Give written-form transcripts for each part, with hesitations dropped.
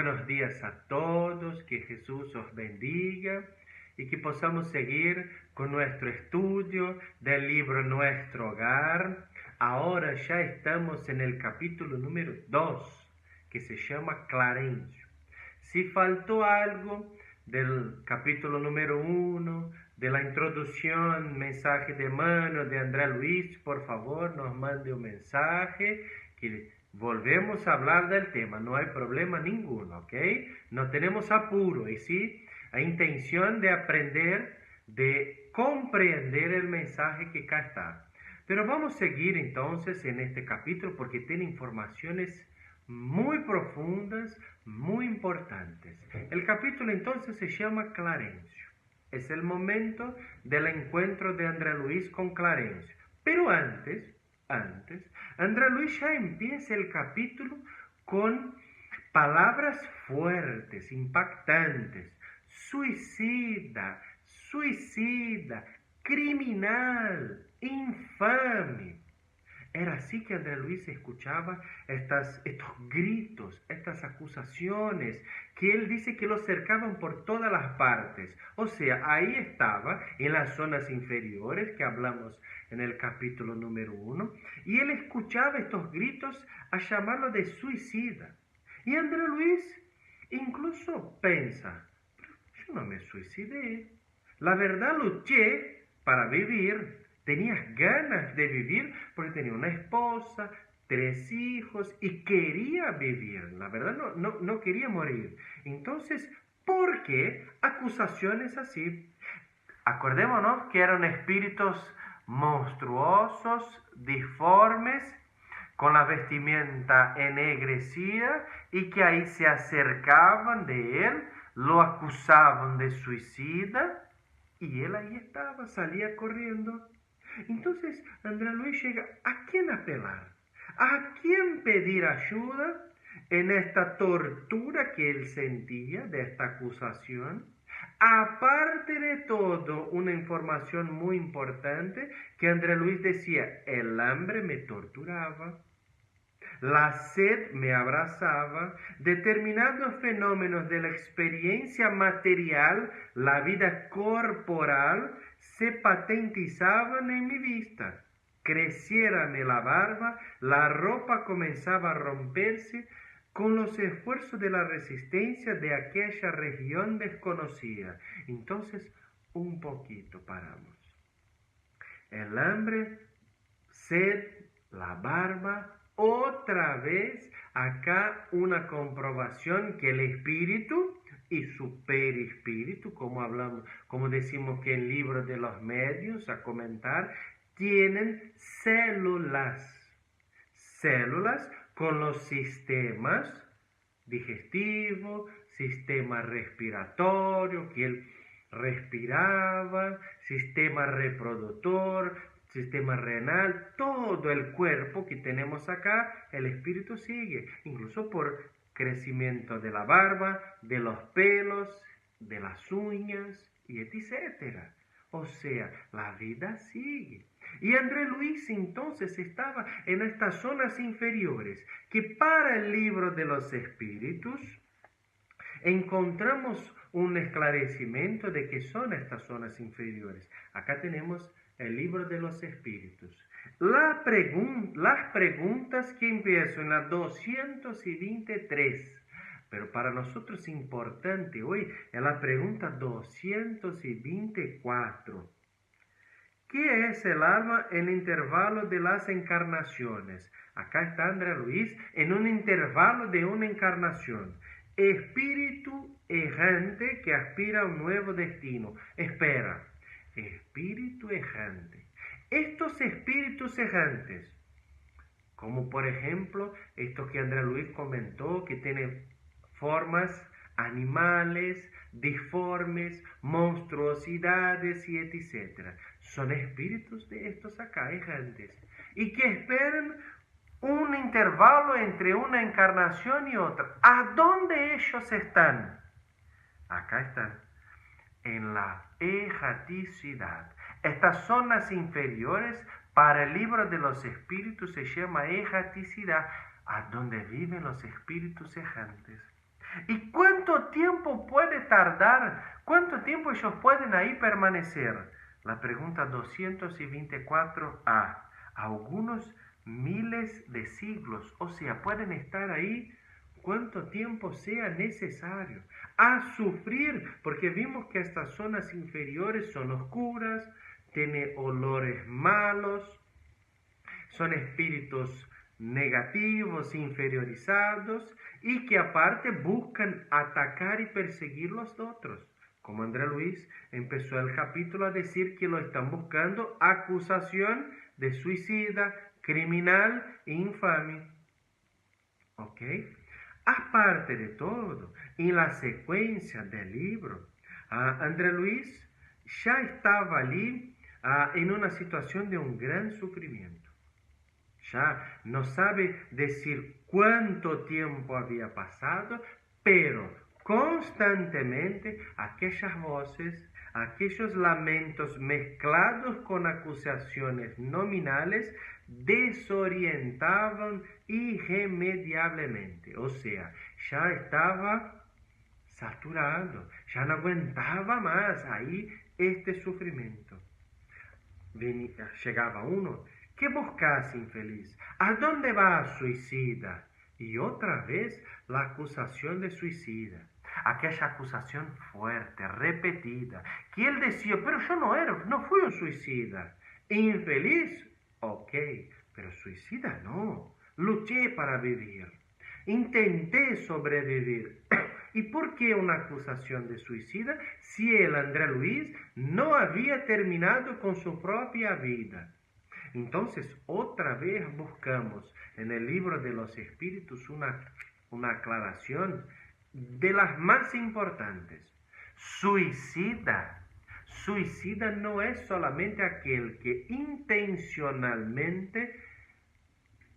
buenos días a todos, que Jesús os bendiga y que podamos seguir con nuestro estudio del libro Nuestro Hogar. Ahora ya estamos en el capítulo número 2, que se llama Clarencio. Si faltó algo del capítulo número 1, de la introducción, mensaje de mano de André Luis, por favor nos mande un mensaje que volvemos a hablar del tema, no hay problema ninguno, ¿ok? No tenemos apuro, y sí, hay intención de aprender, de comprender el mensaje que acá está. Pero vamos a seguir entonces en este capítulo porque tiene informaciones muy profundas, muy importantes. El capítulo entonces se llama Clarencio. Es el momento del encuentro de André Luis con Clarencio. Pero antes, André Luis ya empieza el capítulo con palabras fuertes, impactantes. Suicida, criminal, infame. Era así que André Luis escuchaba estos gritos, estas acusaciones, que él dice que lo cercaban por todas las partes. O sea, ahí estaba, en las zonas inferiores, que hablamos en el capítulo número 1, y él escuchaba estos gritos a llamarlo de suicida. Y André Luis incluso piensa, yo no me suicidé, la verdad luché para vivir. Tenía ganas de vivir porque tenía una esposa, 3 hijos y quería vivir. La verdad no quería morir. Entonces, ¿por qué acusaciones así? Acordémonos que eran espíritus monstruosos, disformes, con la vestimenta ennegrecida y que ahí se acercaban de él, lo acusaban de suicida y él ahí estaba, salía corriendo. Entonces André Luis llega, ¿a quién apelar? ¿A quién pedir ayuda en esta tortura que él sentía de esta acusación? Aparte de todo, una información muy importante que André Luis decía, el hambre me torturaba, la sed me abrazaba, determinados fenómenos de la experiencia material, la vida corporal, se patentizaban en mi vista. Creciérame la barba, la ropa comenzaba a romperse con los esfuerzos de la resistencia de aquella región desconocida. Entonces, un poquito paramos. El hambre, sed, la barba, otra vez acá una comprobación que el espíritu y su perispíritu, como hablamos, como decimos que en libros de los medios a comentar, tienen células con los sistemas digestivo, sistema respiratorio, que él respiraba, sistema reproductor, sistema renal, todo el cuerpo que tenemos acá, el espíritu sigue, incluso por crecimiento de la barba, de los pelos, de las uñas, y etcétera. O sea, la vida sigue. Y André Luis entonces estaba en estas zonas inferiores, que para el libro de los espíritus encontramos un esclarecimiento de qué son estas zonas inferiores. Acá tenemos el libro de los espíritus. Las preguntas que empiezan en la 223, pero para nosotros es importante hoy es la pregunta 224. ¿Qué es el alma en el intervalo de las encarnaciones? Acá está André Luis en un intervalo de una encarnación. Espíritu errante que aspira a un nuevo destino. Espera, espíritu errante. Estos espíritus errantes, como por ejemplo estos que André Luis comentó, que tienen formas animales, disformes, monstruosidades y etc. Son espíritus de estos acá errantes y que esperan un intervalo entre una encarnación y otra. ¿A dónde ellos están? Acá están, en la erraticidad. Estas zonas inferiores para el libro de los espíritus se llama erraticidad, a donde viven los espíritus errantes. ¿Y cuánto tiempo puede tardar? ¿Cuánto tiempo ellos pueden ahí permanecer? La pregunta 224a. Algunos miles de siglos. O sea, pueden estar ahí cuánto tiempo sea necesario. A sufrir, porque vimos que estas zonas inferiores son oscuras, tienen olores malos, son espíritus negativos, inferiorizados, y que aparte buscan atacar y perseguir los otros. Como André Luis empezó el capítulo a decir que lo están buscando acusación de suicida, criminal e infame. ¿Ok? Aparte de todo, en la secuencia del libro, André Luis ya estaba allí en una situación de un gran sufrimiento. Ya no sabe decir cuánto tiempo había pasado, pero constantemente aquellas voces, aquellos lamentos mezclados con acusaciones nominales desorientaban irremediablemente. O sea, ya estaba saturado, ya no aguantaba más ahí este sufrimiento. Llegaba uno: ¿qué buscas, infeliz? ¿A dónde vas, suicida? Y otra vez la acusación de suicida. Aquella acusación fuerte, repetida, que él decía: pero yo no fui un suicida. ¿Infeliz? Ok, pero suicida no. Luché para vivir. Intenté sobrevivir. ¿Y por qué una acusación de suicida si el André Luis no había terminado con su propia vida? Entonces, otra vez buscamos en el libro de los espíritus una aclaración de las más importantes. Suicida. Suicida no es solamente aquel que intencionalmente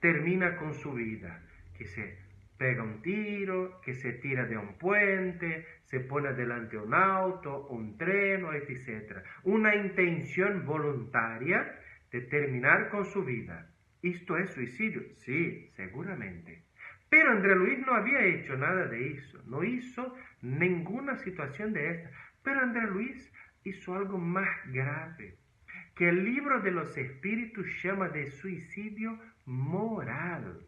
termina con su vida, que se pega un tiro, que se tira de un puente, se pone delante de un auto, un tren, etc. Una intención voluntaria de terminar con su vida. ¿Esto es suicidio? Sí, seguramente. Pero André Luis no había hecho nada de eso, no hizo ninguna situación de esta. Pero André Luis hizo algo más grave, que el libro de los espíritus llama de suicidio moral.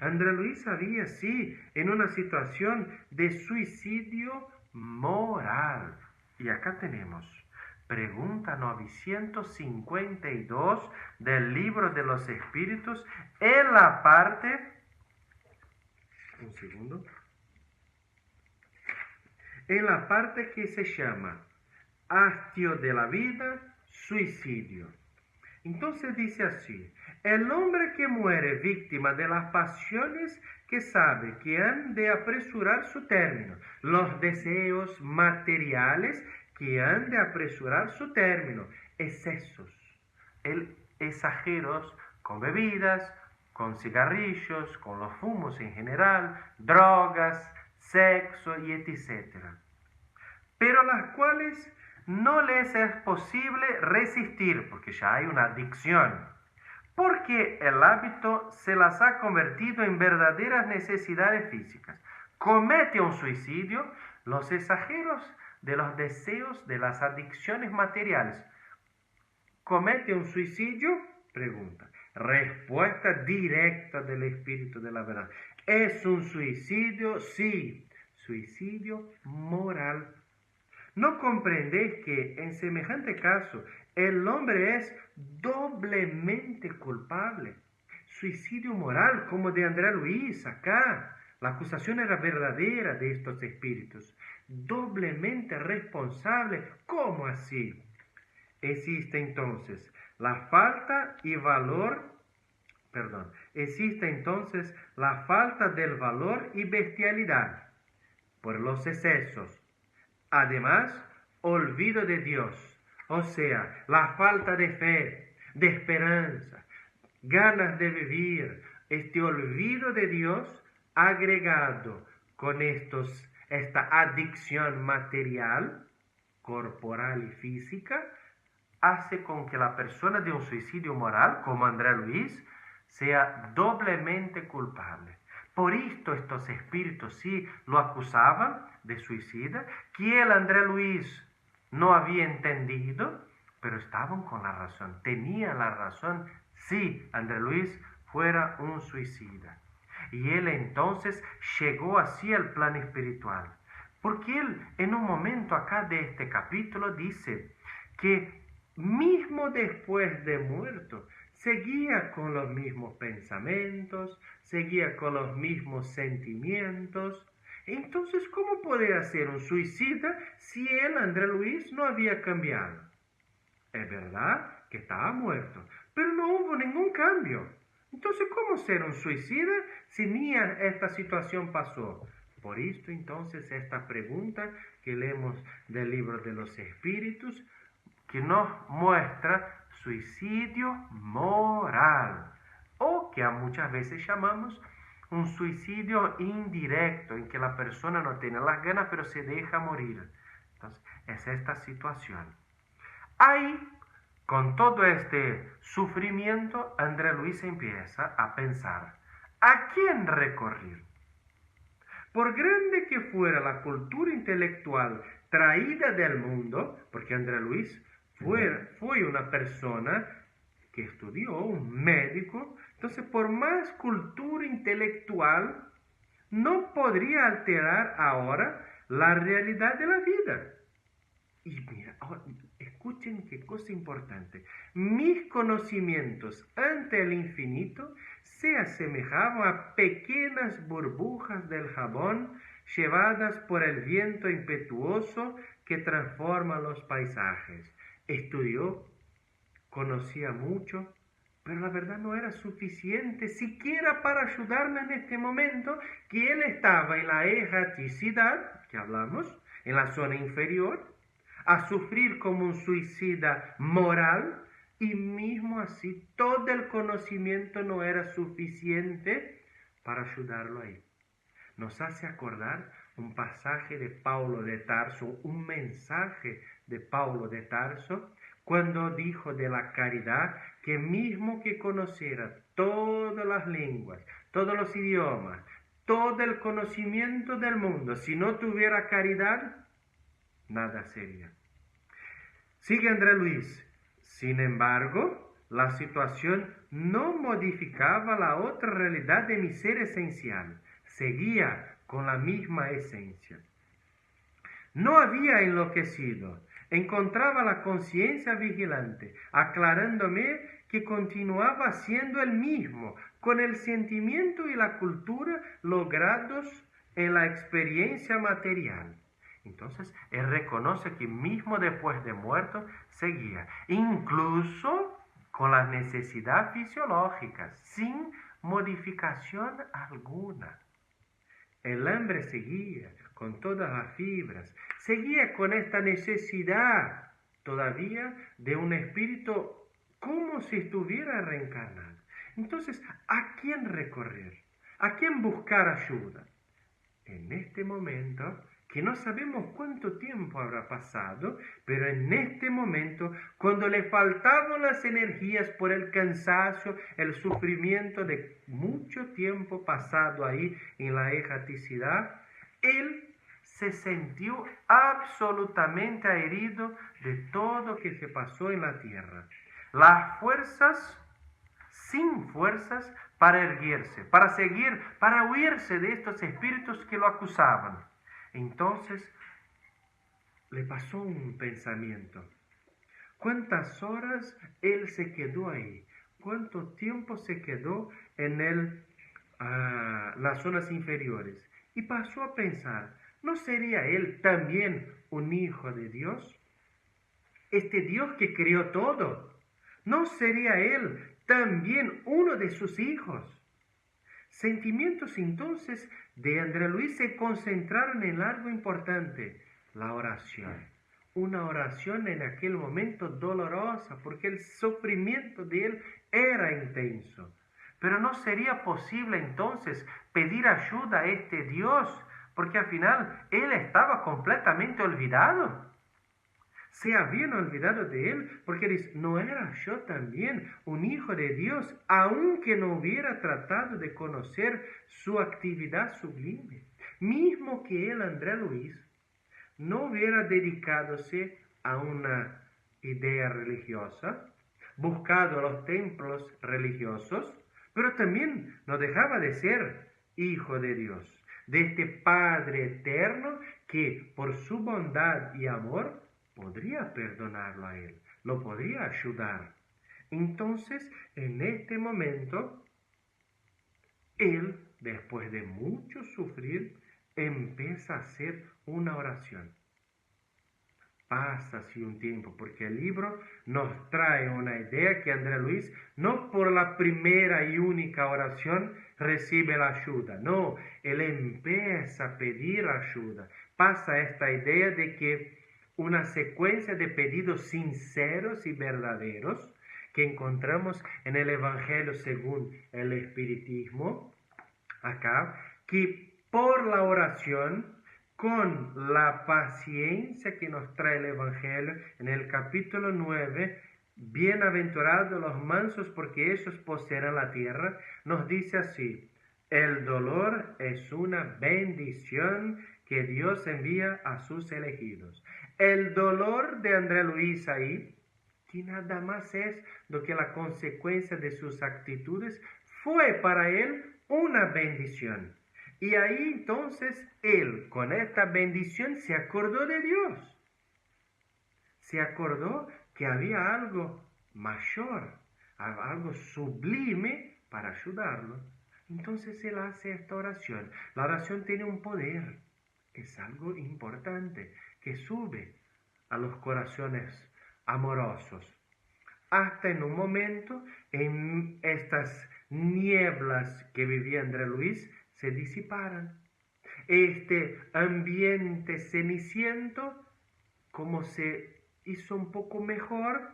André Luis había, sí, en una situación de suicidio moral. Y acá tenemos pregunta 952 del libro de los espíritus en la parte, un segundo, en la parte que se llama hastio de la vida, suicidio. Entonces dice así: el hombre que muere víctima de las pasiones que sabe que han de apresurar su término, los deseos materiales que han de apresurar su término, excesos, exageros con bebidas, con cigarrillos, con los fumos en general, drogas, sexo y etc. Pero las cuales no les es posible resistir, porque ya hay una adicción, porque el hábito se las ha convertido en verdaderas necesidades físicas. Comete un suicidio los exageros de los deseos de las adicciones materiales. ¿Comete un suicidio? Pregunta. Respuesta directa del espíritu de la verdad. ¿Es un suicidio? Sí. Suicidio moral. ¿No comprendéis que en semejante caso el hombre es doblemente culpable? Suicidio moral, como de André Luis acá. La acusación era verdadera de estos espíritus. Doblemente responsable. ¿Cómo así? Existe entonces la falta y valor, existe entonces la falta del valor y bestialidad por los excesos. Además, olvido de Dios, o sea, la falta de fe, de esperanza, ganas de vivir, este olvido de Dios agregado con esta adicción material, corporal y física, hace con que la persona de un suicidio moral, como André Luis, sea doblemente culpable. Por esto estos espíritus sí lo acusaban de suicida, que el André Luis no había entendido, pero estaban con la razón, tenían la razón si André Luis fuera un suicida. Y él entonces llegó así al plan espiritual. Porque él en un momento acá de este capítulo dice que mismo después de muerto, seguía con los mismos pensamientos, seguía con los mismos sentimientos. Entonces, ¿cómo podría ser un suicida si él, André Luis, no había cambiado? Es verdad que estaba muerto, pero no hubo ningún cambio. Entonces, ¿cómo ser un suicida si ni esta situación pasó? Por esto, entonces, esta pregunta que leemos del libro de los Espíritus, que nos muestra suicidio moral, o que muchas veces llamamos un suicidio indirecto, en que la persona no tiene las ganas, pero se deja morir. Entonces, es esta situación. Ahí, con todo este sufrimiento, André Luis empieza a pensar, ¿a quién recurrir? Por grande que fuera la cultura intelectual traída del mundo, porque André Luis fue una persona que estudió, un médico, entonces por más cultura intelectual no podría alterar ahora la realidad de la vida. Y mira, ahora, escuchen qué cosa importante. Mis conocimientos ante el infinito se asemejaban a pequeñas burbujas del jabón llevadas por el viento impetuoso que transforma los paisajes. Estudió, conocía mucho, pero la verdad no era suficiente siquiera para ayudarme en este momento que él estaba en la erraticidad, que hablamos, en la zona inferior, a sufrir como un suicida moral, y mismo así todo el conocimiento no era suficiente para ayudarlo ahí. Nos hace acordar un pasaje de Pablo de Tarso, un mensaje de Pablo de Tarso, cuando dijo de la caridad que mismo que conociera todas las lenguas, todos los idiomas, todo el conocimiento del mundo, si no tuviera caridad, nada sería. Sigue André Luis. Sin embargo, la situación no modificaba la otra realidad de mi ser esencial. Seguía con la misma esencia. No había enloquecido. Encontraba la conciencia vigilante, aclarándome que continuaba siendo el mismo, con el sentimiento y la cultura logrados en la experiencia material. Entonces, él reconoce que mismo después de muerto, seguía, incluso con las necesidades fisiológicas, sin modificación alguna. El hambre seguía con todas las fibras, seguía con esta necesidad todavía de un espíritu como si estuviera reencarnado. Entonces, ¿a quién recorrer? ¿A quién buscar ayuda? En este momento, que no sabemos cuánto tiempo habrá pasado, pero en este momento, cuando le faltaban las energías por el cansancio, el sufrimiento de mucho tiempo pasado ahí en la erraticidad, él se sintió absolutamente herido de todo lo que se pasó en la tierra. Las fuerzas, sin fuerzas para erguirse, para seguir, para huirse de estos espíritus que lo acusaban. Entonces le pasó un pensamiento. ¿Cuántas horas él se quedó ahí? ¿Cuánto tiempo se quedó en las zonas inferiores? Y pasó a pensar, ¿no sería él también un hijo de Dios? Este Dios que creó todo, ¿no sería él también uno de sus hijos? Sentimientos entonces de André Luis se concentraron en algo importante, la oración. Una oración en aquel momento dolorosa, porque el sufrimiento de él era intenso. Pero no sería posible entonces pedir ayuda a este Dios, porque al final él estaba completamente olvidado. Se habían olvidado de él porque dice, ¿no era yo también un hijo de Dios, aunque no hubiera tratado de conocer su actividad sublime? Mismo que él, André Luis, no hubiera dedicadose a una idea religiosa, buscado los templos religiosos, pero también no dejaba de ser hijo de Dios, de este Padre eterno que por su bondad y amor podría perdonarlo a él, lo podría ayudar. Entonces, en este momento, él, después de mucho sufrir, empieza a hacer una oración. Pasa así un tiempo, porque el libro nos trae una idea que André Luis no por la primera y única oración recibe la ayuda, no, él empieza a pedir ayuda. Pasa esta idea de que una secuencia de pedidos sinceros y verdaderos que encontramos en el Evangelio según el Espiritismo, acá, que por la oración, con la paciencia que nos trae el Evangelio en el capítulo 9, bienaventurados los mansos porque ellos poseerán la tierra, nos dice así, el dolor es una bendición que Dios envía a sus elegidos. El dolor de André Luis ahí, que nada más es lo que la consecuencia de sus actitudes, fue para él una bendición. Y ahí entonces él, con esta bendición, se acordó de Dios. Se acordó que había algo mayor, algo sublime para ayudarlo. Entonces él hace esta oración. La oración tiene un poder, es algo importante, que sube a los corazones amorosos. Hasta en un momento, en estas nieblas que vivía André Luis, se disiparan. Este ambiente ceniciento como se hizo un poco mejor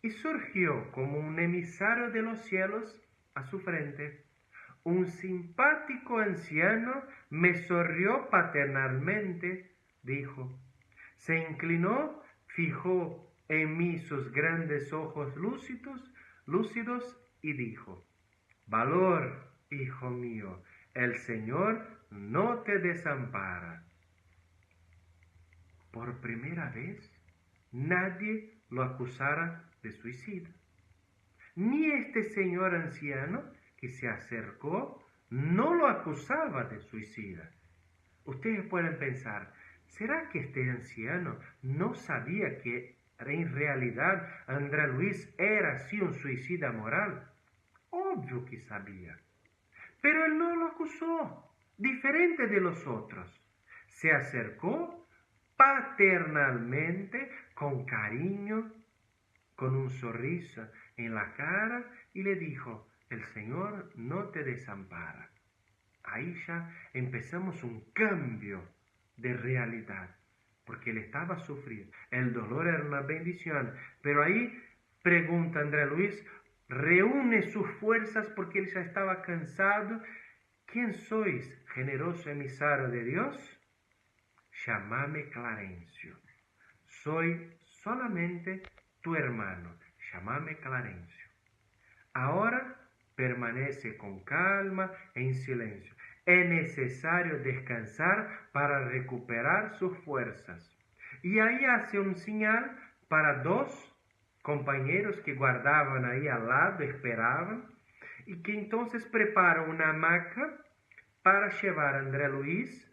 y surgió como un emisario de los cielos a su frente. Un simpático anciano me sonrió paternalmente, dijo. Se inclinó, fijó en mí sus grandes ojos lúcidos y dijo, valor, hijo mío, el Señor no te desampara. Por primera vez, nadie lo acusara de suicida. Ni este señor anciano que se acercó no lo acusaba de suicida. Ustedes pueden pensar, ¿será que este anciano no sabía que en realidad André Luis era así un suicida moral? Obvio que sabía. Pero él no lo acusó, diferente de los otros. Se acercó paternalmente, con cariño, con un sonrisa en la cara y le dijo, el Señor no te desampara. Ahí ya empezamos un cambio de realidad, porque él estaba sufriendo. El dolor era una bendición, pero ahí pregunta André Luis, reúne sus fuerzas porque él ya estaba cansado. ¿Quién sois, generoso emisario de Dios? Llámame Clarencio. Soy solamente tu hermano. Llámame Clarencio. Ahora permanece con calma e en silencio. Es necesario descansar para recuperar sus fuerzas. Y ahí hace un señal para dos compañeros que guardaban ahí al lado, esperaban, y que entonces prepara una hamaca para llevar a André Luis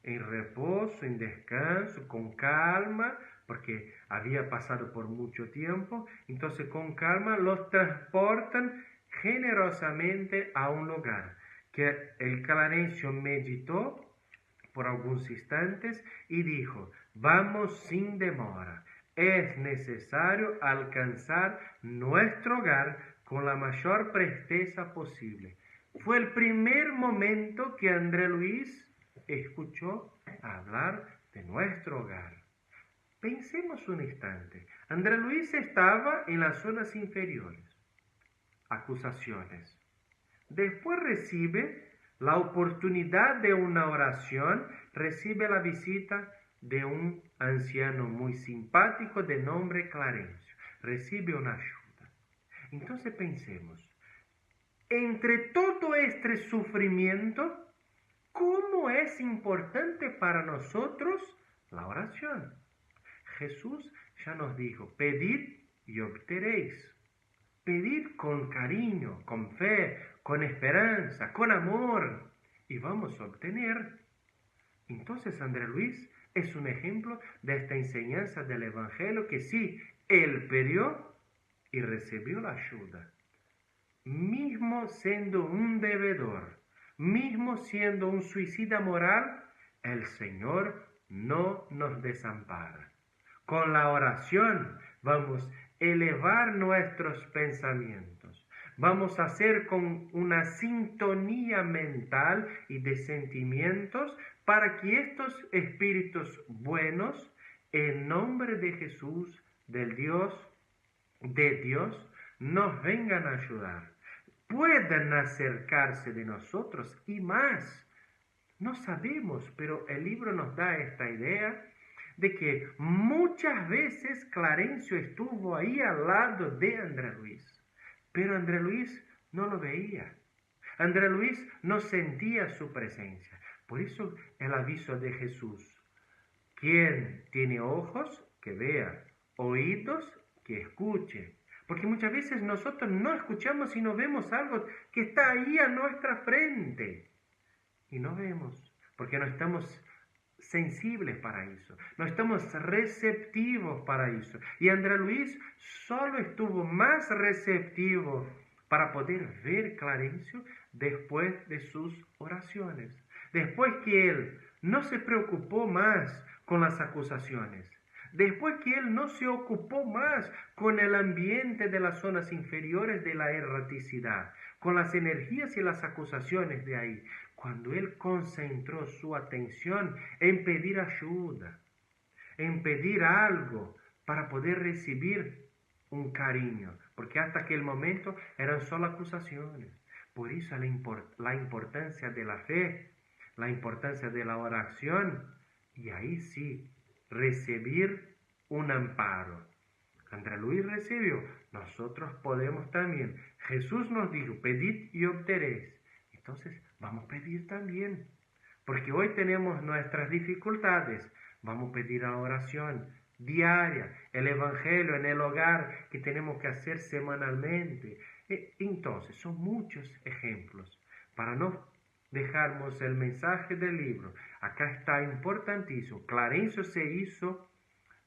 en reposo, en descanso, con calma, porque había pasado por mucho tiempo. Entonces con calma los transportan generosamente a un lugar que el Clarencio meditó por algunos instantes y dijo, vamos sin demora, es necesario alcanzar nuestro hogar con la mayor presteza posible. Fue el primer momento que André Luis escuchó hablar de nuestro hogar. Pensemos un instante. André Luis estaba en las zonas inferiores. Acusaciones. Después recibe la oportunidad de una oración, recibe la visita de un anciano muy simpático de nombre Clarencio. Recibe una ayuda. Entonces pensemos, entre todo este sufrimiento, ¿cómo es importante para nosotros la oración? Jesús ya nos dijo, pedid y obtenéis. Pedid con cariño, con fe, con esperanza, con amor, y vamos a obtener. Entonces André Luis es un ejemplo de esta enseñanza del Evangelio que sí, él pidió y recibió la ayuda. Mismo siendo un deudor, mismo siendo un suicida moral, el Señor no nos desampara. Con la oración vamos a elevar nuestros pensamientos. Vamos a hacer con una sintonía mental y de sentimientos para que estos espíritus buenos, en nombre de Jesús, de Dios, nos vengan a ayudar. Puedan acercarse de nosotros y más. No sabemos, pero el libro nos da esta idea de que muchas veces Clarencio estuvo ahí al lado de André Luis, pero André Luis no lo veía. André Luis no sentía su presencia. Por eso el aviso de Jesús: quien tiene ojos, que vea, oídos, que escuche. Porque muchas veces nosotros no escuchamos y no vemos algo que está ahí a nuestra frente. Y no vemos, porque no estamos sensibles para eso, no estamos receptivos para eso. Y André Luis solo estuvo más receptivo para poder ver Clarencio después de sus oraciones. Después que él no se preocupó más con las acusaciones, después que él no se ocupó más con el ambiente de las zonas inferiores de la erraticidad, con las energías y las acusaciones de ahí, cuando él concentró su atención en pedir ayuda, en pedir algo para poder recibir un cariño, porque hasta aquel momento eran solo acusaciones. Por eso la importancia de la fe, la importancia de la oración, y ahí sí, recibir un amparo. André Luis recibió, nosotros podemos también. Jesús nos dijo, pedid y obtenéis. Entonces vamos a pedir también, porque hoy tenemos nuestras dificultades. Vamos a pedir la oración diaria, el Evangelio en el hogar que tenemos que hacer semanalmente. Entonces son muchos ejemplos. Para no dejarnos el mensaje del libro, acá está importantísimo. Clarencio se hizo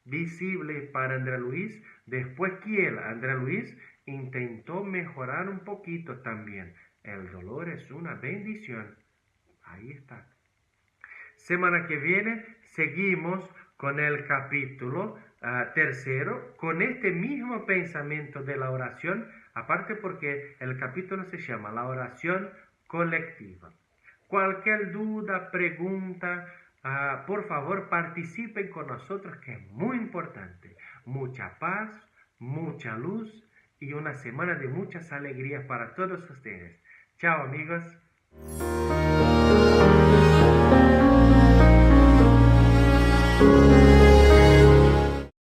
visible para André Luis después que André Luis, intentó mejorar un poquito también. El dolor es una bendición. Ahí está. Semana que viene seguimos con el capítulo tercero, con este mismo pensamiento de la oración, aparte porque el capítulo se llama La oración colectiva. Cualquier duda, pregunta, por favor participen con nosotros, que es muy importante. Mucha paz, mucha luz y una semana de muchas alegrías para todos ustedes. Chao amigos.